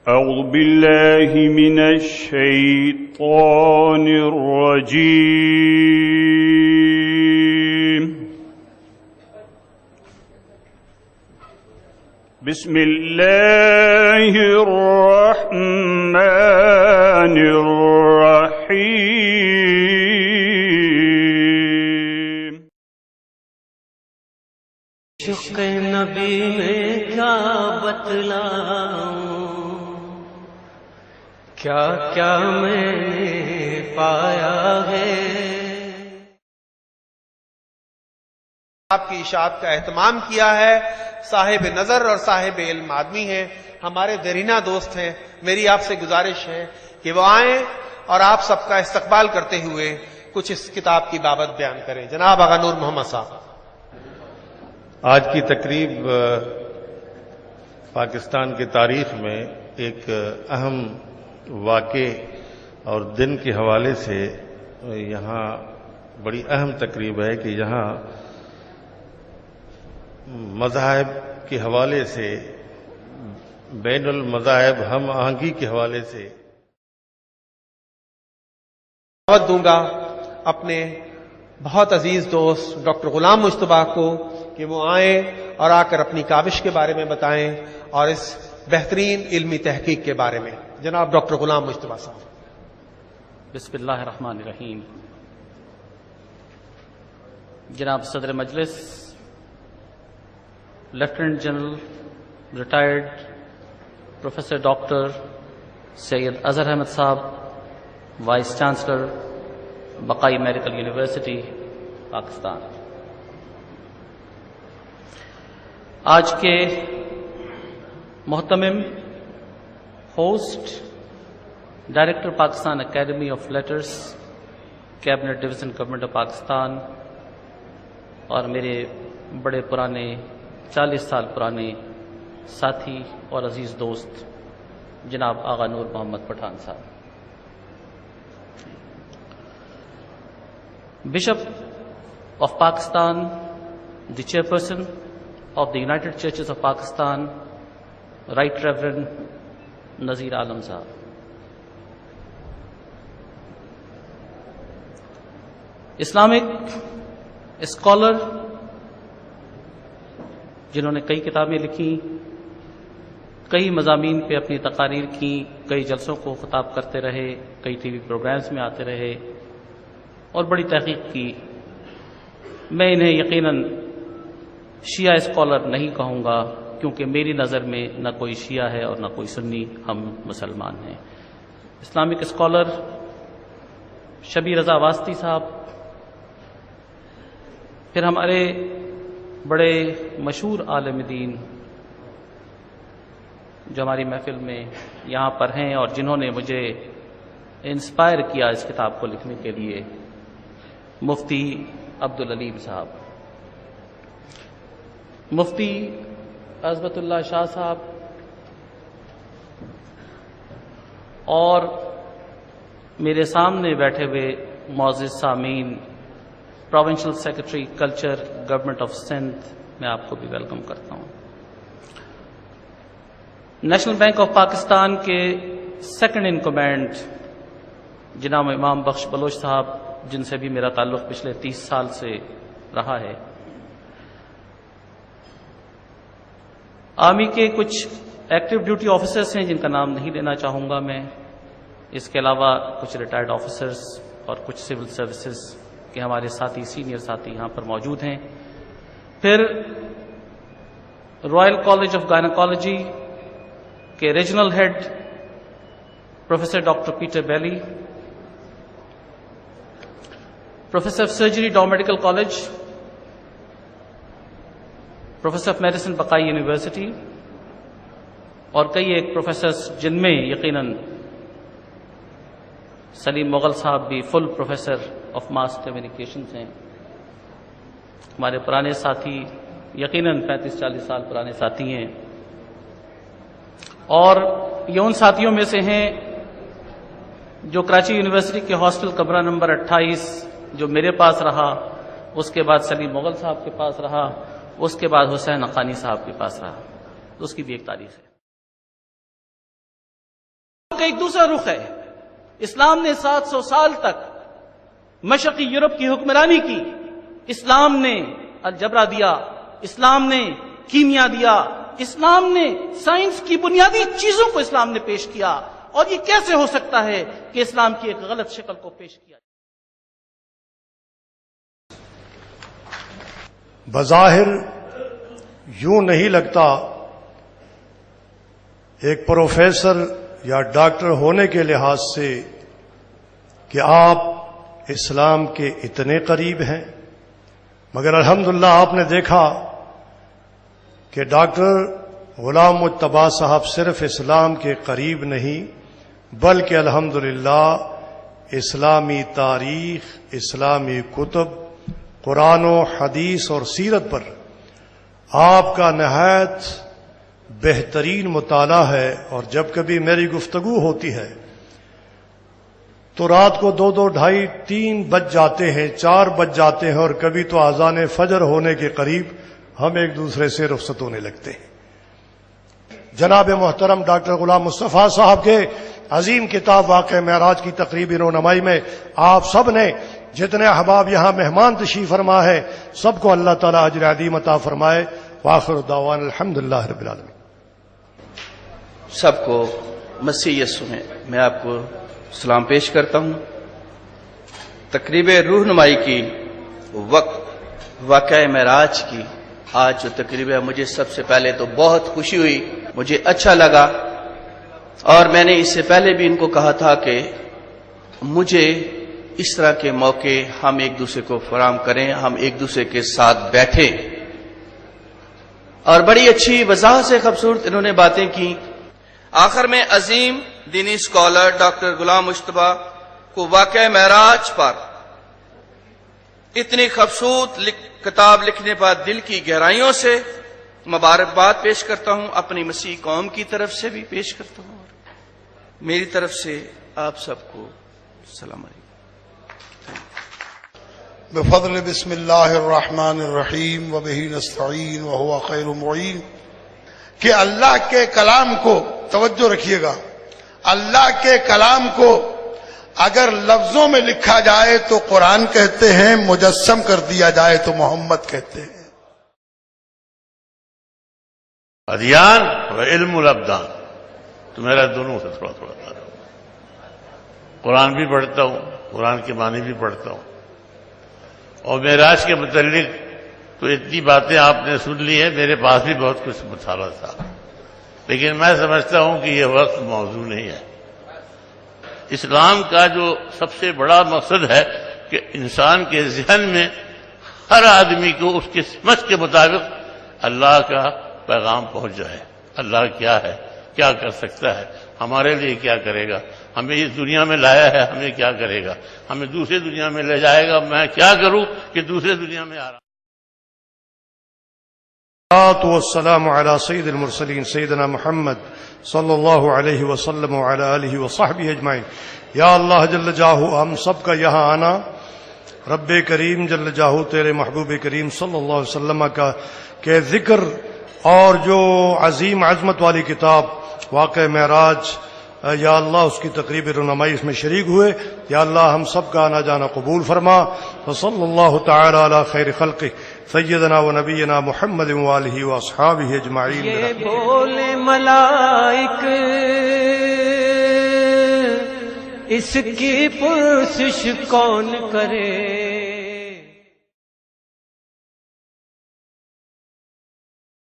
أعوذ بالله من الشيطان الرجيم. بسم الله الرحمن الرحيم. عشق نبی میں کیا بتلاؤں، کیا کیا میں نے پایا ہے. آپ کی اشاعت کا اہتمام کیا ہے. صاحب نظر اور صاحب علم آدمی ہیں، ہمارے دیرینہ دوست ہیں. میری آپ سے گزارش ہے کہ وہ آئیں اور آپ سب کا استقبال کرتے ہوئے کچھ اس کتاب کی بابت بیان کریں. جناب آغا نور محمد صاحب. آج کی تقریب پاکستان کی تاریخ میں ایک اہم واقعے اور دن کے حوالے سے یہاں بڑی اہم تقریب ہے کہ یہاں مذاہب کے حوالے سے، بین المذاہب ہم آہنگی کے حوالے سے دعوت دوں گا اپنے بہت عزیز دوست ڈاکٹر غلام مجتبیٰ کو کہ وہ آئیں اور آ کر اپنی کاوش کے بارے میں بتائیں اور اس بہترین علمی تحقیق کے بارے میں. جناب ڈاکٹر غلام مجتبیٰ صاحب. بسم اللہ الرحمن الرحیم. جناب صدر مجلس، lieutenant general retired professor doctor Syed Azhar Ahmed صاحب، vice chancellor Baqai medical university Pakistan, آج کے محتمم host director Pakistan academy of letters, cabinet division government of Pakistan, اور میرے بڑے پرانے 40 سال پرانے ساتھی اور عزیز دوست جناب آغا نور محمد پٹھان صاحب، bishop of Pakistan, the chairperson of the united churches of Pakistan, right reverend Nazir Alam صاحب، اسلامک اسکالر جنہوں نے کئی کتابیں لکھی، کئی مضامین پہ اپنی تقاریر کی، کئی جلسوں کو خطاب کرتے رہے، کئی ٹی وی پروگرامز میں آتے رہے اور بڑی تحقیق کی. میں انہیں یقیناً شیعہ اسکالر نہیں کہوں گا کیونکہ میری نظر میں نہ کوئی شیعہ ہے اور نہ کوئی سنی، ہم مسلمان ہیں. اسلامک اسکالر شبیر رضا واسطی صاحب، پھر ہمارے بڑے مشہور عالم دین جو ہماری محفل میں یہاں پر ہیں اور جنہوں نے مجھے انسپائر کیا اس کتاب کو لکھنے کے لیے، مفتی عبدالعلیم صاحب، مفتی عظمت اللہ شاہ صاحب، اور میرے سامنے بیٹھے ہوئے معزز سامعین، provincial secretary culture government of Sindh, میں آپ کو بھی ویلکم کرتا ہوں. نیشنل بینک آف پاکستان کے سیکنڈ ان کمانڈ جناب امام بخش بلوچ صاحب، جن سے بھی میرا تعلق پچھلے 30 سال سے رہا ہے. آرمی کے کچھ ایکٹیو ڈیوٹی آفیسرز ہیں جن کا نام نہیں لینا چاہوں گا میں. اس کے علاوہ کچھ ریٹائرڈ آفیسرز اور کچھ سول سروسز کے ہمارے ساتھی، سینئر ساتھی یہاں پر موجود ہیں. پھر رائل کالج آف گائنیکالوجی کے regional head professor doctor Peter Bailey, professor of surgery Dow medical college, professor of medicine Baqai university, اور کئی ایک پروفیسرز جن میں یقیناً سلیم مغل صاحب بھی فل پروفیسر آف ماس کمیونیکیشنز ہیں. ہمارے پرانے ساتھی، یقیناً 35-40 سال پرانے ساتھی ہیں، اور یہ ان ساتھیوں میں سے ہیں جو کراچی یونیورسٹی کے ہاسٹل کمرہ نمبر 28 جو میرے پاس رہا، اس کے بعد سلیم مغل صاحب کے پاس رہا، اس کے بعد حسین حقانی صاحب کے پاس رہا. اس کی بھی ایک تاریخ ہے. کا ایک دوسرا رخ ہے. اسلام نے 700 سال تک مشرقی یورپ کی حکمرانی کی. اسلام نے الجبرا دیا، اسلام نے کیمیا دیا، اسلام نے سائنس کی بنیادی چیزوں کو اسلام نے پیش کیا. اور یہ کیسے ہو سکتا ہے کہ اسلام کی ایک غلط شکل کو پیش کیا؟ بظاہر یوں نہیں لگتا ایک پروفیسر یا ڈاکٹر ہونے کے لحاظ سے کہ آپ اسلام کے اتنے قریب ہیں، مگر الحمدللہ آپ نے دیکھا کہ ڈاکٹر غلام مجتبیٰ صاحب صرف اسلام کے قریب نہیں بلکہ الحمدللہ اسلامی تاریخ، اسلامی کتب، قرآن و حدیث اور سیرت پر آپ کا نہایت بہترین مطالعہ ہے. اور جب کبھی میری گفتگو ہوتی ہے تو رات کو 2، 2، 2:30، 3 بج جاتے ہیں، 4 بج جاتے ہیں، اور کبھی تو اذان فجر ہونے کے قریب ہم ایک دوسرے سے رخصت ہونے لگتے ہیں. جناب محترم ڈاکٹر غلام مصطفیٰ صاحب کے عظیم کتاب واقعہ معراج کی تقریبی رونمائی میں آپ سب نے جتنے احباب یہاں مہمان تشریف فرما ہے سب کو اللہ تعالیٰ اجر عظیم عطا فرمائے. وآخر دعوانا الحمدللہ رب العالمین. سب کو مسیح یسوع میں میں آپ کو سلام پیش کرتا ہوں. تقریب رونمائی کی واقعہ معراج کی آج جو تقریب ہے، مجھے سب سے پہلے تو بہت خوشی ہوئی، مجھے اچھا لگا. اور میں نے اس سے پہلے بھی ان کو کہا تھا کہ مجھے اس طرح کے موقع ہم ایک دوسرے کو فراہم کریں، ہم ایک دوسرے کے ساتھ بیٹھیں. اور بڑی اچھی وضاحت سے خوبصورت انہوں نے باتیں کی. آخر میں عظیم دینی اسکالر ڈاکٹر غلام مجتبیٰ کو واقعہ معراج پر اتنی خوبصورت کتاب لکھنے پر دل کی گہرائیوں سے مبارکباد پیش کرتا ہوں. اپنی مسیح قوم کی طرف سے بھی پیش کرتا ہوں، اور میری طرف سے آپ سب کو السلام علیکم. بفضل بسم اللہ الرحمن الرحیم وبہ نستعین وہو خیر معین. کہ اللہ کے کلام کو توجہ رکھیے گا، اللہ کے کلام کو اگر لفظوں میں لکھا جائے تو قرآن کہتے ہیں، مجسم کر دیا جائے تو محمد کہتے ہیں. ادیان و علم الابدان، تو میرا دونوں سے تھوڑا تھوڑا تعلق. قرآن بھی پڑھتا ہوں، قرآن کے معنی بھی پڑھتا ہوں. اور معراج کے متعلق تو اتنی باتیں آپ نے سن لی ہیں، میرے پاس بھی بہت کچھ مطالعہ تھا، لیکن میں سمجھتا ہوں کہ یہ وقت موضوع نہیں ہے. اسلام کا جو سب سے بڑا مقصد ہے کہ انسان کے ذہن میں ہر آدمی کو اس کی سمجھ کے مطابق اللہ کا پیغام پہنچ جائے. اللہ کیا ہے، کیا کر سکتا ہے، ہمارے لیے کیا کرے گا، ہمیں اس دنیا میں لایا ہے، ہمیں کیا کرے گا، ہمیں دوسرے دنیا میں لے جائے گا، میں کیا کروں کہ دوسرے دنیا میں آ رہا. والسلام علی سید المرسلین سیدنا محمد صلی اللہ علیہ وسلم وعلی آلہ وصحبہ اجمعین. یا اللہ جل جاہو، ہم سب کا یہاں آنا رب کریم جل جاہو تیرے محبوب کریم صلی اللہ علیہ وسلم کا کہ ذکر اور جو عظیم عظمت والی کتاب واقع معراج، یا اللہ اس کی تقریب رونمائی اس میں شریک ہوئے. یا اللہ ہم سب کا آنا جانا قبول فرما. وصلی اللہ تعالی علی خیر خلقہ سیدنا و نبینا محمد وآلہ واصحابہ اجمعین. یہ بولے ملائک اس کی پرسش کون کرے؟